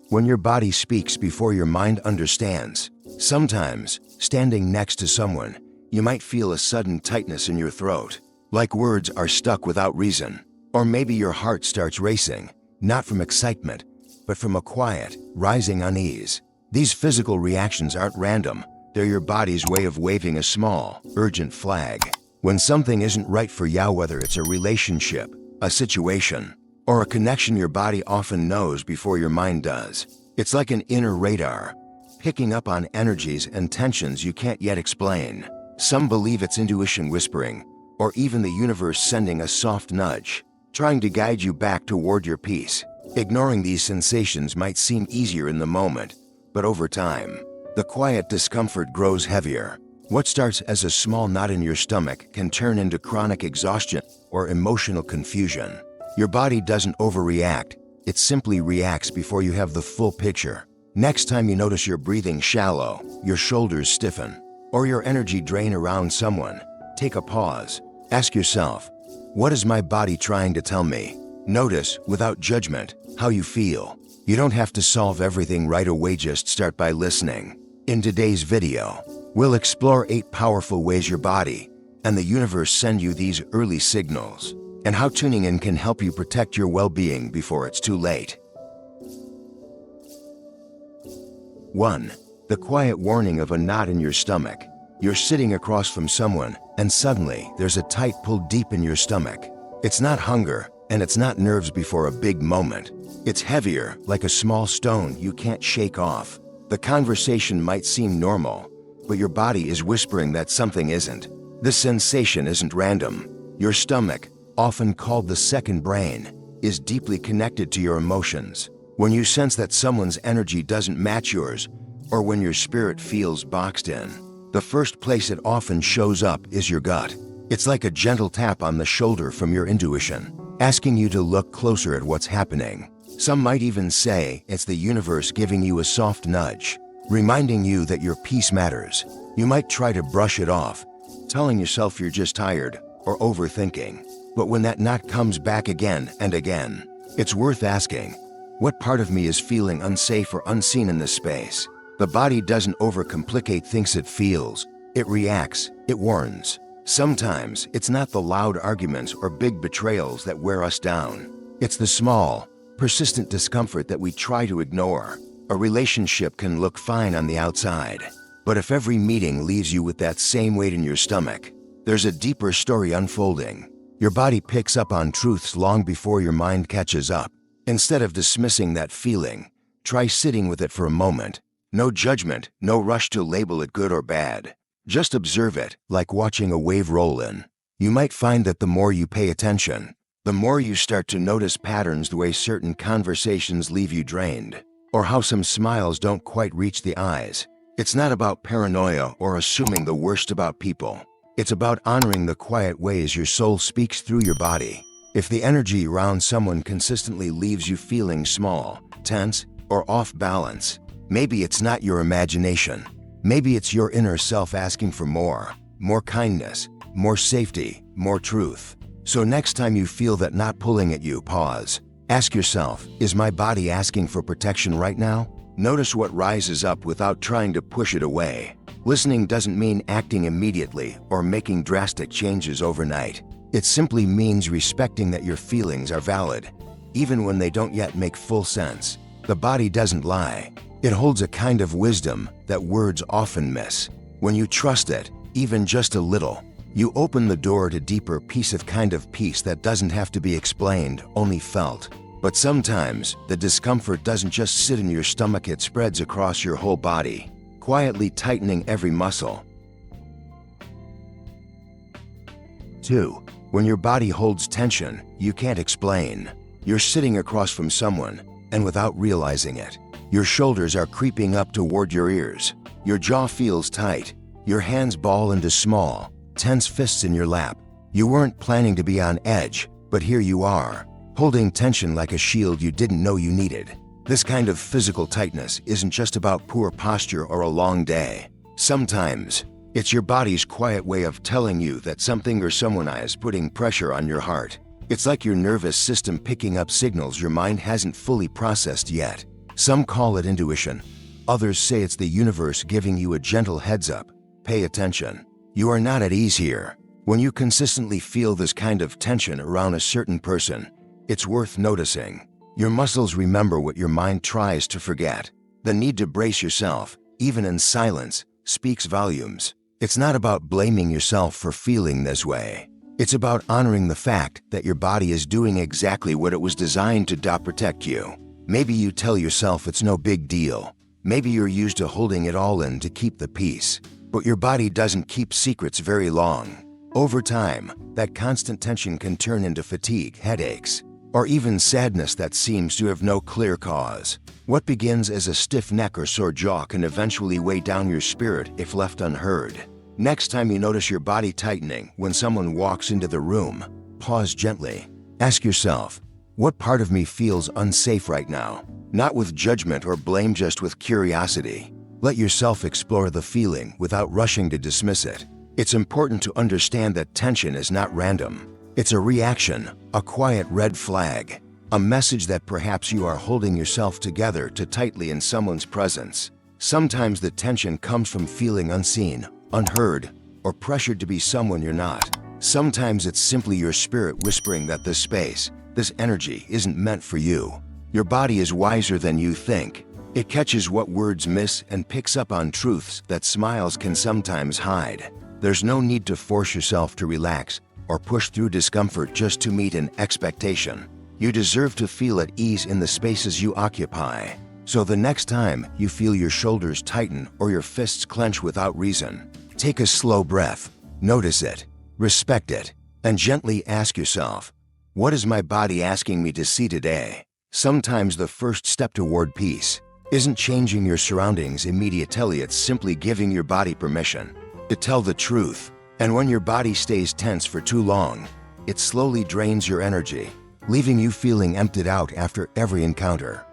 When your body speaks before your mind understands. Sometimes, standing next to someone, you might feel a sudden tightness in your throat, like words are stuck without reason. Or maybe your heart starts racing, not from excitement, but from a quiet, rising unease. These physical reactions aren't random. They're your body's way of waving a small, urgent flag. When something isn't right for you, whether it's a relationship, a situation, or a connection, your body often knows before your mind does. It's like an inner radar, picking up on energies and tensions you can't yet explain. Some believe it's intuition whispering, or even the universe sending a soft nudge, trying to guide you back toward your peace. Ignoring these sensations might seem easier in the moment, but over time, the quiet discomfort grows heavier. What starts as a small knot in your stomach can turn into chronic exhaustion or emotional confusion. Your body doesn't overreact, it simply reacts before you have the full picture. Next time you notice your breathing shallow, your shoulders stiffen, or your energy drain around someone, take a pause. Ask yourself, what is my body trying to tell me? Notice, without judgment, how you feel. You don't have to solve everything right away, just start by listening. In today's video, we'll explore 8 powerful ways your body and the universe send you these early signals, and how tuning in can help you protect your well-being before it's too late. 1. The quiet warning of a knot in your stomach. You're sitting across from someone, and suddenly there's a tight pull deep in your stomach. It's not hunger, and it's not nerves before a big moment. It's heavier, like a small stone you can't shake off. The conversation might seem normal, but your body is whispering that something isn't. This sensation isn't random. Your stomach, often called the second brain, is deeply connected to your emotions. When you sense that someone's energy doesn't match yours, or when your spirit feels boxed in, the first place it often shows up is your gut. It's like a gentle tap on the shoulder from your intuition, asking you to look closer at what's happening. Some might even say it's the universe giving you a soft nudge, reminding you that your peace matters. You might try to brush it off, telling yourself you're just tired or overthinking. But when that knot comes back again and again, it's worth asking, what part of me is feeling unsafe or unseen in this space? The body doesn't overcomplicate things, it feels, it reacts, it warns. Sometimes it's not the loud arguments or big betrayals that wear us down. It's the small, persistent discomfort that we try to ignore. A relationship can look fine on the outside, but if every meeting leaves you with that same weight in your stomach, there's a deeper story unfolding. Your body picks up on truths long before your mind catches up. Instead of dismissing that feeling, try sitting with it for a moment. No judgment, no rush to label it good or bad. Just observe it, like watching a wave roll in. You might find that the more you pay attention, the more you start to notice patterns, the way certain conversations leave you drained, or how some smiles don't quite reach the eyes. It's not about paranoia or assuming the worst about people. It's about honoring the quiet ways your soul speaks through your body. If the energy around someone consistently leaves you feeling small, tense, or off balance, maybe it's not your imagination. Maybe it's your inner self asking for more kindness, more safety, more truth. So next time you feel that knot pulling at you, pause. Ask yourself, is my body asking for protection right now? Notice what rises up without trying to push it away. Listening doesn't mean acting immediately or making drastic changes overnight. It simply means respecting that your feelings are valid, even when they don't yet make full sense. The body doesn't lie. It holds a kind of wisdom that words often miss. When you trust it, even just a little, you open the door to deeper peace, a kind of peace that doesn't have to be explained, only felt. But sometimes, the discomfort doesn't just sit in your stomach, it spreads across your whole body, quietly tightening every muscle. 2. When your body holds tension you can't explain. You're sitting across from someone, and without realizing it, your shoulders are creeping up toward your ears. Your jaw feels tight. Your hands ball into small, tense fists in your lap. You weren't planning to be on edge, but here you are, holding tension like a shield you didn't know you needed. This kind of physical tightness isn't just about poor posture or a long day. Sometimes, it's your body's quiet way of telling you that something or someone is putting pressure on your heart. It's like your nervous system picking up signals your mind hasn't fully processed yet. Some call it intuition. Others say it's the universe giving you a gentle heads up. Pay attention. You are not at ease here. When you consistently feel this kind of tension around a certain person, it's worth noticing. Your muscles remember what your mind tries to forget. The need to brace yourself, even in silence, speaks volumes. It's not about blaming yourself for feeling this way. It's about honoring the fact that your body is doing exactly what it was designed to protect you. Maybe you tell yourself it's no big deal. Maybe you're used to holding it all in to keep the peace. But your body doesn't keep secrets very long. Over time, that constant tension can turn into fatigue, headaches, or even sadness that seems to have no clear cause. What begins as a stiff neck or sore jaw can eventually weigh down your spirit if left unheard. Next time you notice your body tightening when someone walks into the room, pause gently. Ask yourself, what part of me feels unsafe right now? Not with judgment or blame, just with curiosity. Let yourself explore the feeling without rushing to dismiss it. It's important to understand that tension is not random. It's a reaction, a quiet red flag, a message that perhaps you are holding yourself together too tightly in someone's presence. Sometimes the tension comes from feeling unseen, unheard, or pressured to be someone you're not. Sometimes it's simply your spirit whispering that this space, this energy isn't meant for you. Your body is wiser than you think. It catches what words miss and picks up on truths that smiles can sometimes hide. There's no need to force yourself to relax or push through discomfort just to meet an expectation. You deserve to feel at ease in the spaces you occupy. So the next time you feel your shoulders tighten or your fists clench without reason, take a slow breath, notice it, respect it, and gently ask yourself, what is my body asking me to see today? Sometimes the first step toward peace isn't changing your surroundings immediately, it's simply giving your body permission to tell the truth. And when your body stays tense for too long, it slowly drains your energy, leaving you feeling emptied out after every encounter.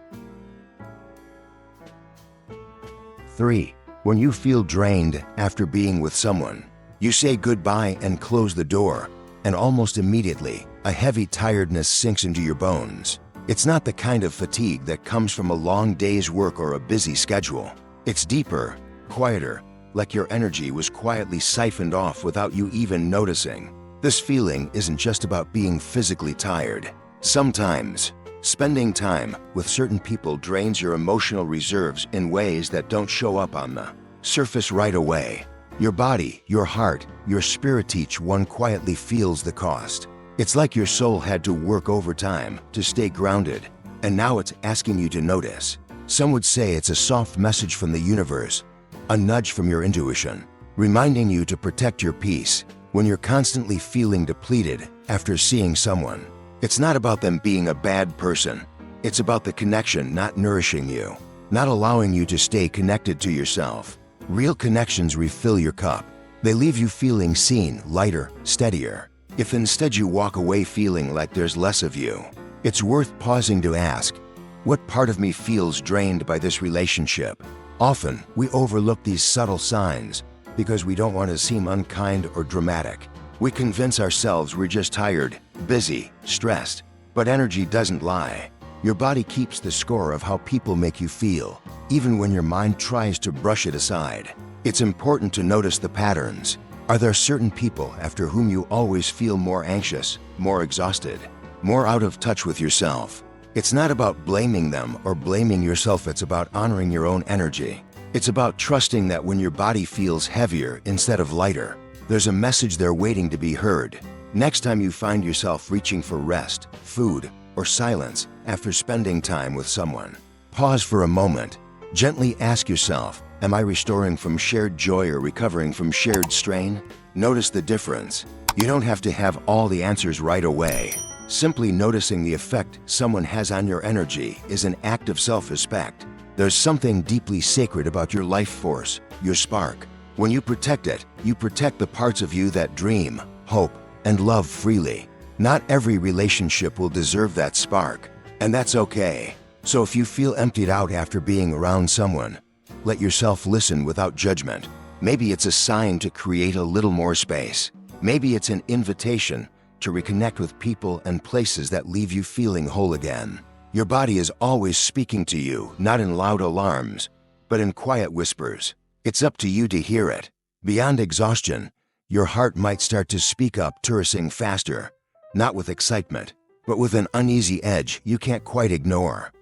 3. When you feel drained after being with someone, you say goodbye and close the door, and almost immediately, a heavy tiredness sinks into your bones. It's not the kind of fatigue that comes from a long day's work or a busy schedule. It's deeper, quieter, like your energy was quietly siphoned off without you even noticing. This feeling isn't just about being physically tired. Sometimes, spending time with certain people drains your emotional reserves in ways that don't show up on the surface right away. Your body, your heart, your spirit, each one quietly feels the cost. It's like your soul had to work overtime to stay grounded, and now it's asking you to notice. Some would say it's a soft message from the universe, a nudge from your intuition, reminding you to protect your peace when you're constantly feeling depleted after seeing someone. It's not about them being a bad person. It's about the connection not nourishing you, not allowing you to stay connected to yourself. Real connections refill your cup. They leave you feeling seen, lighter, steadier. If instead you walk away feeling like there's less of you, it's worth pausing to ask, what part of me feels drained by this relationship? Often, we overlook these subtle signs because we don't want to seem unkind or dramatic. We convince ourselves we're just tired, busy, stressed, but energy doesn't lie. Your body keeps the score of how people make you feel, even when your mind tries to brush it aside. It's important to notice the patterns. Are there certain people after whom you always feel more anxious, more exhausted, more out of touch with yourself? It's not about blaming them or blaming yourself, it's about honoring your own energy. It's about trusting that when your body feels heavier instead of lighter, there's a message there waiting to be heard. Next time you find yourself reaching for rest, food, or silence after spending time with someone, pause for a moment. Gently ask yourself, am I restoring from shared joy or recovering from shared strain? Notice the difference. You don't have to have all the answers right away. Simply noticing the effect someone has on your energy is an act of self-respect. There's something deeply sacred about your life force, your spark. When you protect it, you protect the parts of you that dream, hope, and love freely. Not every relationship will deserve that spark, and that's okay. So if you feel emptied out after being around someone, let yourself listen without judgment. Maybe it's a sign to create a little more space. Maybe it's an invitation to reconnect with people and places that leave you feeling whole again. Your body is always speaking to you, not in loud alarms, but in quiet whispers. It's up to you to hear it. Beyond exhaustion, your heart might start to speak up, racing faster, not with excitement, but with an uneasy edge you can't quite ignore.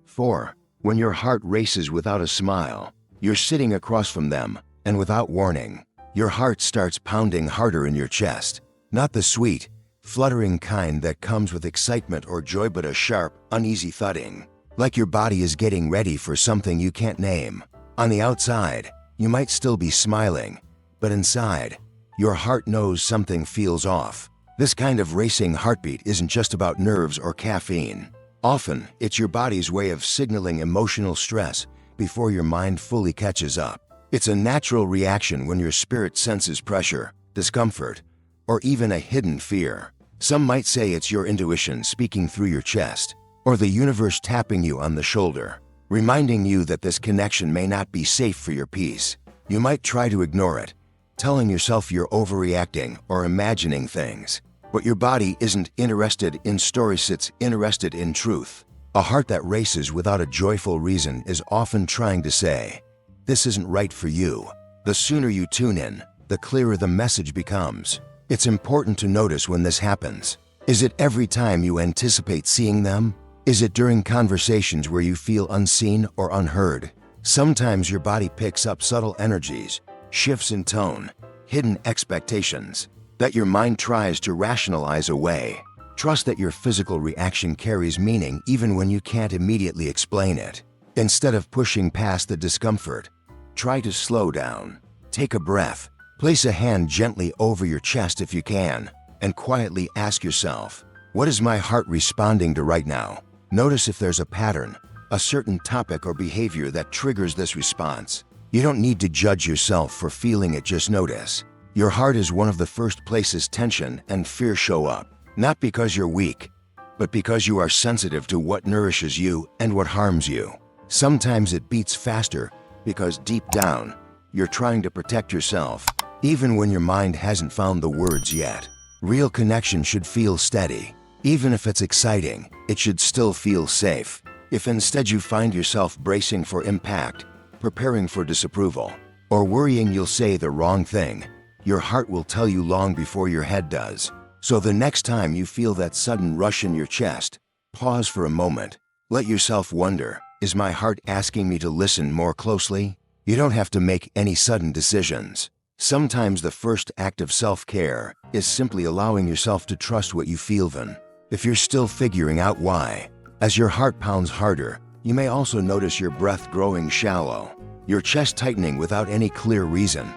4. When your heart races without a smile, you're sitting across from them, and without warning, your heart starts pounding harder in your chest. Not the sweet, fluttering kind that comes with excitement or joy, but a sharp, uneasy thudding, like your body is getting ready for something you can't name. On the outside, you might still be smiling, but inside, your heart knows something feels off. This kind of racing heartbeat isn't just about nerves or caffeine. Often, it's your body's way of signaling emotional stress before your mind fully catches up. It's a natural reaction when your spirit senses pressure, discomfort, or even a hidden fear. Some might say it's your intuition speaking through your chest, or the universe tapping you on the shoulder, reminding you that this connection may not be safe for your peace. You might try to ignore it, telling yourself you're overreacting or imagining things. But your body isn't interested in stories, it's interested in truth. A heart that races without a joyful reason is often trying to say, "This isn't right for you." The sooner you tune in, the clearer the message becomes. It's important to notice when this happens. Is it every time you anticipate seeing them? Is it during conversations where you feel unseen or unheard? Sometimes your body picks up subtle energies, shifts in tone, hidden expectations that your mind tries to rationalize away. Trust that your physical reaction carries meaning even when you can't immediately explain it. Instead of pushing past the discomfort, try to slow down. Take a breath, place a hand gently over your chest if you can, and quietly ask yourself, what is my heart responding to right now? Notice if there's a pattern, a certain topic or behavior that triggers this response. You don't need to judge yourself for feeling it, just notice. Your heart is one of the first places tension and fear show up, not because you're weak, but because you are sensitive to what nourishes you and what harms you. Sometimes it beats faster because deep down, you're trying to protect yourself, even when your mind hasn't found the words yet. Real connection should feel steady. Even if it's exciting, it should still feel safe. If instead you find yourself bracing for impact, preparing for disapproval, or worrying you'll say the wrong thing, your heart will tell you long before your head does. So the next time you feel that sudden rush in your chest, pause for a moment. Let yourself wonder, is my heart asking me to listen more closely? You don't have to make any sudden decisions. Sometimes the first act of self-care is simply allowing yourself to trust what you feel then. If you're still figuring out why, as your heart pounds harder, you may also notice your breath growing shallow, your chest tightening without any clear reason.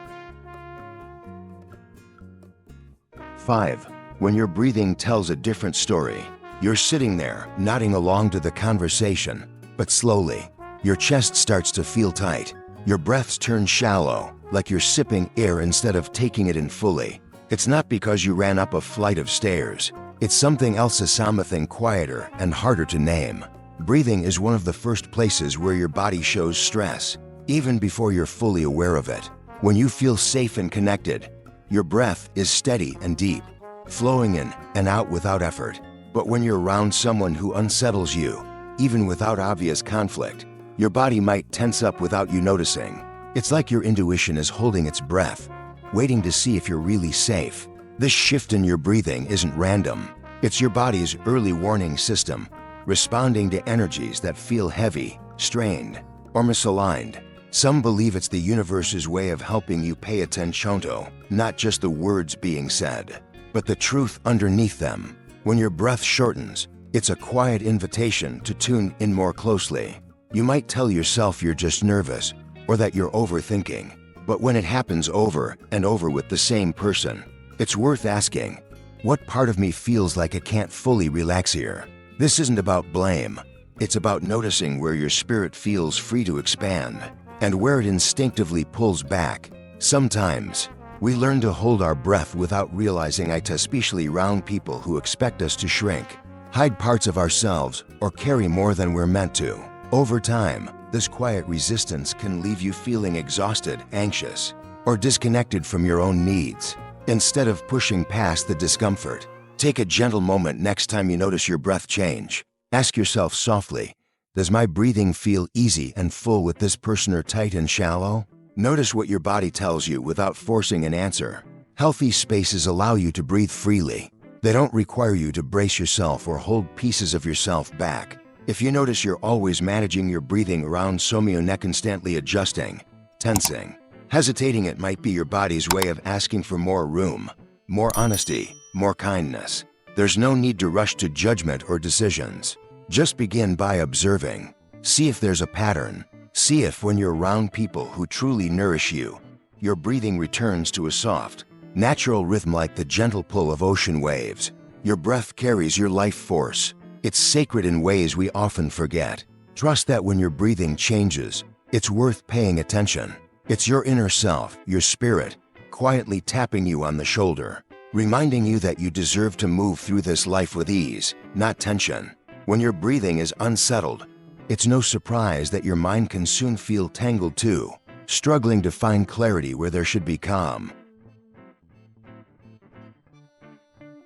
5. When your breathing tells a different story, you're sitting there, nodding along to the conversation, but slowly, your chest starts to feel tight. Your breaths turn shallow, like you're sipping air instead of taking it in fully. It's not because you ran up a flight of stairs. It's something else, something quieter and harder to name. Breathing is one of the first places where your body shows stress, even before you're fully aware of it. When you feel safe and connected, your breath is steady and deep, flowing in and out without effort. But when you're around someone who unsettles you, even without obvious conflict, your body might tense up without you noticing. It's like your intuition is holding its breath, waiting to see if you're really safe. This shift in your breathing isn't random. It's your body's early warning system, responding to energies that feel heavy, strained, or misaligned. Some believe it's the universe's way of helping you pay attention to not just the words being said, but the truth underneath them. When your breath shortens, it's a quiet invitation to tune in more closely. You might tell yourself you're just nervous, or that you're overthinking, but when it happens over and over with the same person, it's worth asking, what part of me feels like I can't fully relax here? This isn't about blame. It's about noticing where your spirit feels free to expand, and where it instinctively pulls back. Sometimes, we learn to hold our breath without realizing it, especially around people who expect us to shrink, hide parts of ourselves, or carry more than we're meant to. Over time, this quiet resistance can leave you feeling exhausted, anxious, or disconnected from your own needs. Instead of pushing past the discomfort, take a gentle moment next time you notice your breath change. Ask yourself softly, does my breathing feel easy and full with this person or tight and shallow? Notice what your body tells you without forcing an answer. Healthy spaces allow you to breathe freely. They don't require you to brace yourself or hold pieces of yourself back. If you notice you're always managing your breathing around your neck, constantly adjusting, tensing, hesitating, it might be your body's way of asking for more room, more honesty, more kindness. There's no need to rush to judgment or decisions. Just begin by observing. See if there's a pattern. See if when you're around people who truly nourish you, your breathing returns to a soft, natural rhythm like the gentle pull of ocean waves. Your breath carries your life force. It's sacred in ways we often forget. Trust that when your breathing changes, it's worth paying attention. It's your inner self, your spirit, quietly tapping you on the shoulder, reminding you that you deserve to move through this life with ease, not tension. When your breathing is unsettled, it's no surprise that your mind can soon feel tangled too, struggling to find clarity where there should be calm.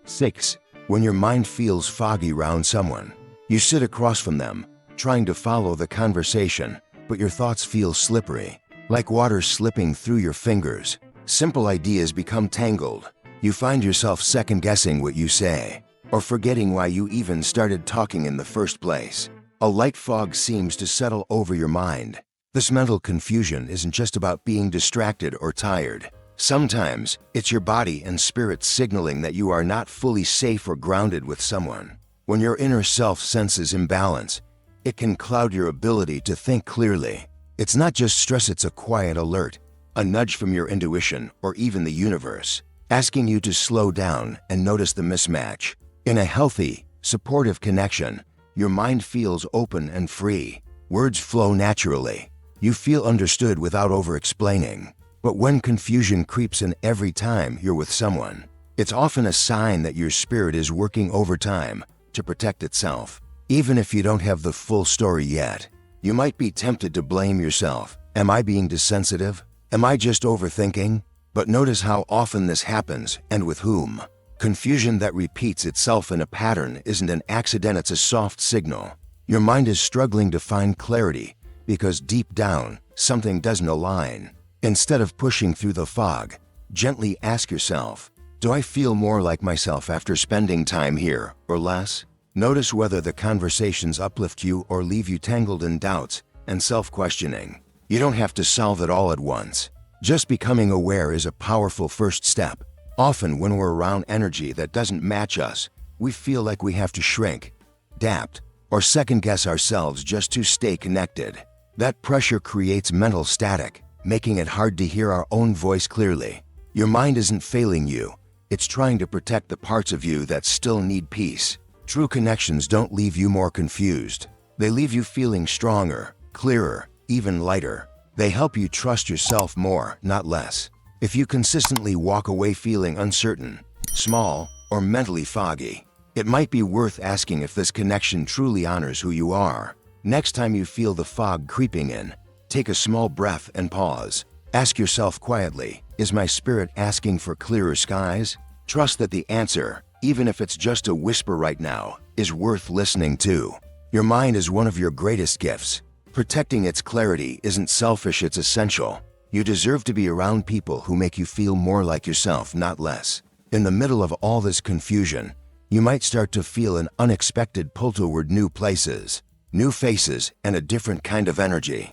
6. When your mind feels foggy around someone, you sit across from them, trying to follow the conversation, but your thoughts feel slippery, like water slipping through your fingers. Simple ideas become tangled. You find yourself second-guessing what you say, or forgetting why you even started talking in the first place. A light fog seems to settle over your mind. This mental confusion isn't just about being distracted or tired. Sometimes, it's your body and spirit signaling that you are not fully safe or grounded with someone. When your inner self senses imbalance, it can cloud your ability to think clearly. It's not just stress, it's a quiet alert, a nudge from your intuition or even the universe, asking you to slow down and notice the mismatch. In a healthy, supportive connection, your mind feels open and free. Words flow naturally. You feel understood without over-explaining. But when confusion creeps in every time you're with someone, it's often a sign that your spirit is working overtime to protect itself. Even if you don't have the full story yet, you might be tempted to blame yourself. Am I being insensitive? Am I just overthinking? But notice how often this happens and with whom. Confusion that repeats itself in a pattern isn't an accident, it's a soft signal. Your mind is struggling to find clarity because deep down, something doesn't align. Instead of pushing through the fog, gently ask yourself, do I feel more like myself after spending time here or less? Notice whether the conversations uplift you or leave you tangled in doubts and self-questioning. You don't have to solve it all at once. Just becoming aware is a powerful first step. Often when we're around energy that doesn't match us, we feel like we have to shrink, adapt, or second-guess ourselves just to stay connected. That pressure creates mental static, making it hard to hear our own voice clearly. Your mind isn't failing you. It's trying to protect the parts of you that still need peace. True connections don't leave you more confused. They leave you feeling stronger, clearer, even lighter. They help you trust yourself more, not less. If you consistently walk away feeling uncertain, small, or mentally foggy, it might be worth asking if this connection truly honors who you are. Next time you feel the fog creeping in, take a small breath and pause. Ask yourself quietly, is my spirit asking for clearer skies? Trust that the answer, even if it's just a whisper right now, is worth listening to. Your mind is one of your greatest gifts. Protecting its clarity isn't selfish, it's essential. You deserve to be around people who make you feel more like yourself, not less. In the middle of all this confusion, you might start to feel an unexpected pull toward new places, new faces, and a different kind of energy.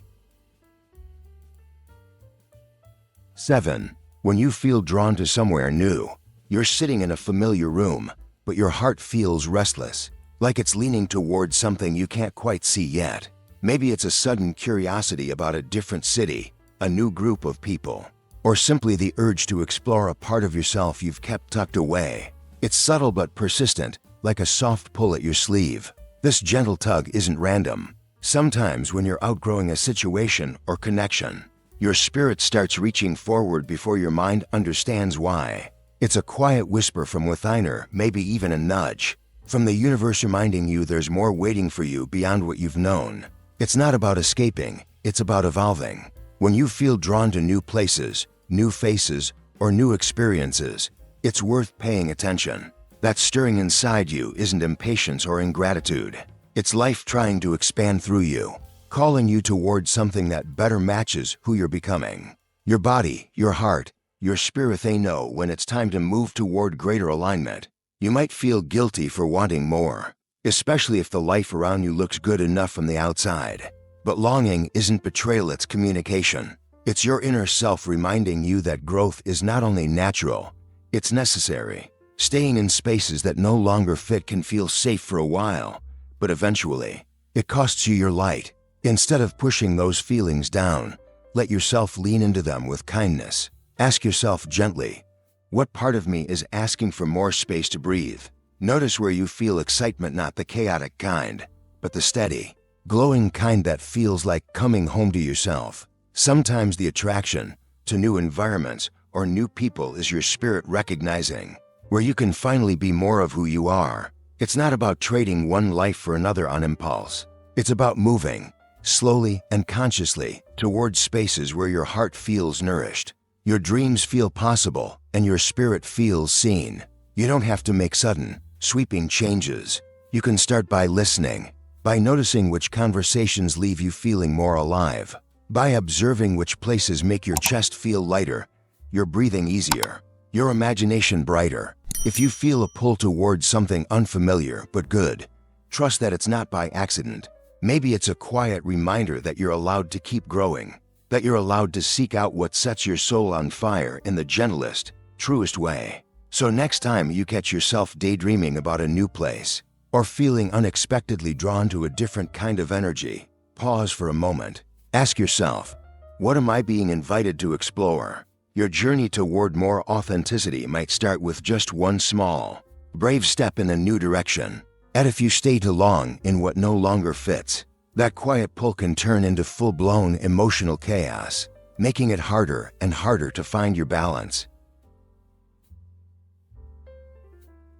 7. When you feel drawn to somewhere new, you're sitting in a familiar room, but your heart feels restless, like it's leaning towards something you can't quite see yet. Maybe it's a sudden curiosity about a different city, a new group of people, or simply the urge to explore a part of yourself you've kept tucked away. It's subtle but persistent, like a soft pull at your sleeve. This gentle tug isn't random. Sometimes when you're outgrowing a situation or connection, your spirit starts reaching forward before your mind understands why. It's a quiet whisper from within, or maybe even a nudge from the universe reminding you there's more waiting for you beyond what you've known. It's not about escaping, it's about evolving. When you feel drawn to new places, new faces, or new experiences, It's worth paying attention. That stirring inside you isn't impatience or ingratitude. It's life trying to expand through you, calling you toward something that better matches who you're becoming. Your body, your heart, your spirit, they know when it's time to move toward greater alignment. You might feel guilty for wanting more, especially if the life around you looks good enough from the outside. But longing isn't betrayal, it's communication. It's your inner self reminding you that growth is not only natural, it's necessary. Staying in spaces that no longer fit can feel safe for a while, but eventually, it costs you your light. Instead of pushing those feelings down, let yourself lean into them with kindness. Ask yourself gently, what part of me is asking for more space to breathe? Notice where you feel excitement, not the chaotic kind, but the steady, glowing kind that feels like coming home to yourself. Sometimes the attraction to new environments or new people is your spirit recognizing where you can finally be more of who you are. It's not about trading one life for another on impulse. It's about moving, slowly and consciously, towards spaces where your heart feels nourished, your dreams feel possible, and your spirit feels seen. You don't have to make sudden, sweeping changes. You can start by listening, by noticing which conversations leave you feeling more alive, by observing which places make your chest feel lighter, your breathing easier, your imagination brighter. If you feel a pull towards something unfamiliar but good, trust that it's not by accident. Maybe it's a quiet reminder that you're allowed to keep growing, that you're allowed to seek out what sets your soul on fire in the gentlest, truest way. So next time you catch yourself daydreaming about a new place, or feeling unexpectedly drawn to a different kind of energy, pause for a moment. Ask yourself, what am I being invited to explore? Your journey toward more authenticity might start with just one small, brave step in a new direction. And if you stay too long in what no longer fits, that quiet pull can turn into full-blown emotional chaos, making it harder and harder to find your balance.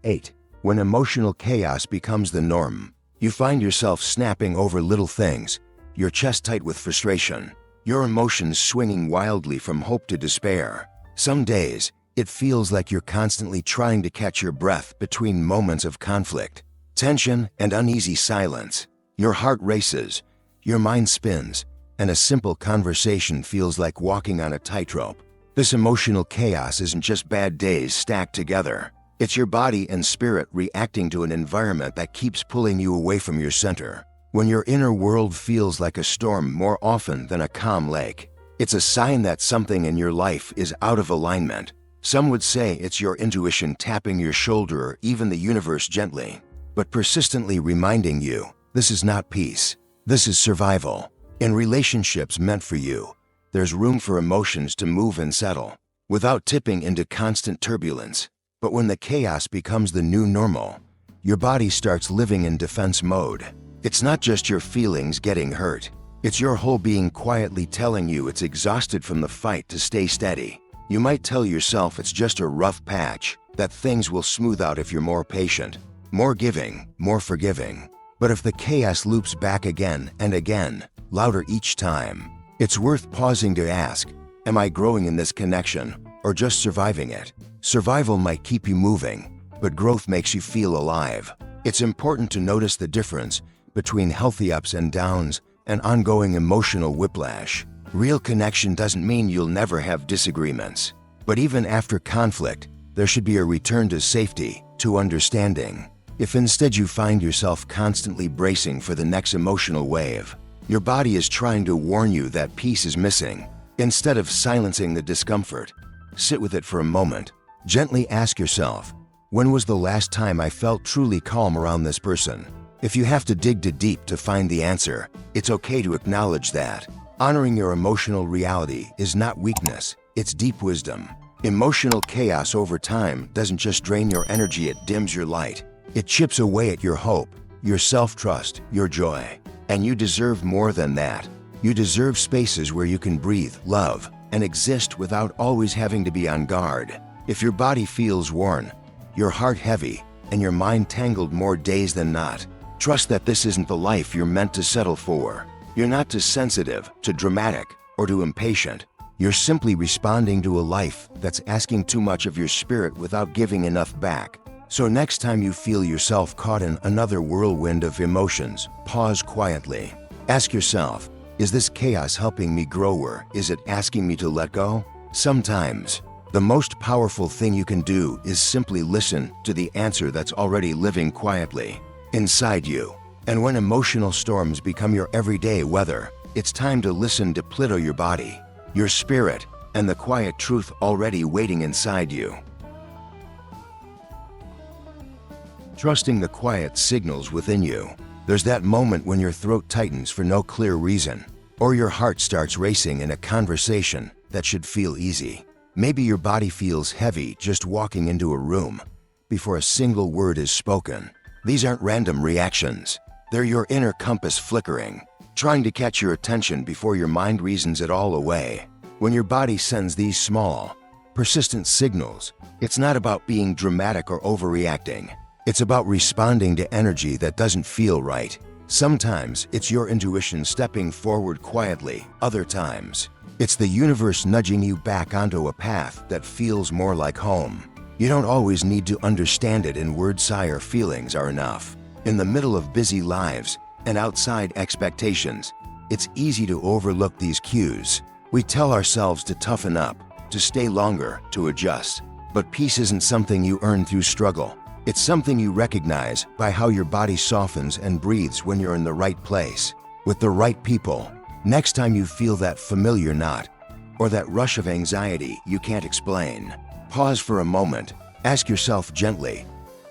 8. When emotional chaos becomes the norm, you find yourself snapping over little things, your chest tight with frustration, your emotions swinging wildly from hope to despair. Some days, it feels like you're constantly trying to catch your breath between moments of conflict, tension, and uneasy silence. Your heart races, your mind spins, and a simple conversation feels like walking on a tightrope. This emotional chaos isn't just bad days stacked together. It's your body and spirit reacting to an environment that keeps pulling you away from your center. When your inner world feels like a storm more often than a calm lake, it's a sign that something in your life is out of alignment. Some would say it's your intuition tapping your shoulder or even the universe gently, but persistently reminding you, this is not peace, this is survival. In relationships meant for you, there's room for emotions to move and settle, without tipping into constant turbulence. But when the chaos becomes the new normal, your body starts living in defense mode. It's not just your feelings getting hurt. It's your whole being quietly telling you it's exhausted from the fight to stay steady. You might tell yourself it's just a rough patch, that things will smooth out if you're more patient, more giving, more forgiving. But if the chaos loops back again and again, louder each time, it's worth pausing to ask, am I growing in this connection or just surviving it? Survival might keep you moving, but growth makes you feel alive. It's important to notice the difference between healthy ups and downs and ongoing emotional whiplash. Real connection doesn't mean you'll never have disagreements, but even after conflict, there should be a return to safety, to understanding. If instead you find yourself constantly bracing for the next emotional wave, your body is trying to warn you that peace is missing. Instead of silencing the discomfort, sit with it for a moment. Gently ask yourself, when was the last time I felt truly calm around this person? If you have to dig too deep to find the answer, it's okay to acknowledge that. Honoring your emotional reality is not weakness, it's deep wisdom. Emotional chaos over time doesn't just drain your energy, it dims your light. It chips away at your hope, your self-trust, your joy. And you deserve more than that. You deserve spaces where you can breathe, love, and exist without always having to be on guard. If your body feels worn, your heart heavy, and your mind tangled more days than not, trust that this isn't the life you're meant to settle for. You're not too sensitive, too dramatic, or too impatient. You're simply responding to a life that's asking too much of your spirit without giving enough back. So next time you feel yourself caught in another whirlwind of emotions, pause quietly. Ask yourself, is this chaos helping me grow, or is it asking me to let go? Sometimes, the most powerful thing you can do is simply listen to the answer that's already living quietly inside you. And when emotional storms become your everyday weather, it's time to listen to Pluto, your body, your spirit, and the quiet truth already waiting inside you. Trusting the quiet signals within you. There's that moment when your throat tightens for no clear reason, or your heart starts racing in a conversation that should feel easy. Maybe your body feels heavy just walking into a room before a single word is spoken. These aren't random reactions. They're your inner compass flickering, trying to catch your attention before your mind reasons it all away. When your body sends these small, persistent signals, it's not about being dramatic or overreacting. It's about responding to energy that doesn't feel right. Sometimes it's your intuition stepping forward quietly. Other times, it's the universe nudging you back onto a path that feels more like home. You don't always need to understand it in words. Sigh feelings are enough. In the middle of busy lives and outside expectations, it's easy to overlook these cues. We tell ourselves to toughen up, to stay longer, to adjust. But peace isn't something you earn through struggle. It's something you recognize by how your body softens and breathes when you're in the right place, with the right people. Next time you feel that familiar knot, or that rush of anxiety you can't explain, pause for a moment. Ask yourself gently,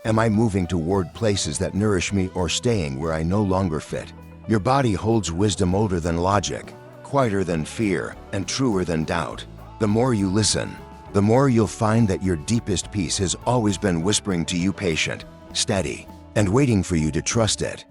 am I moving toward places that nourish me, or staying where I no longer fit? Your body holds wisdom older than logic, quieter than fear, and truer than doubt. The more you listen, the more you'll find that your deepest peace has always been whispering to you, patient, steady, and waiting for you to trust it.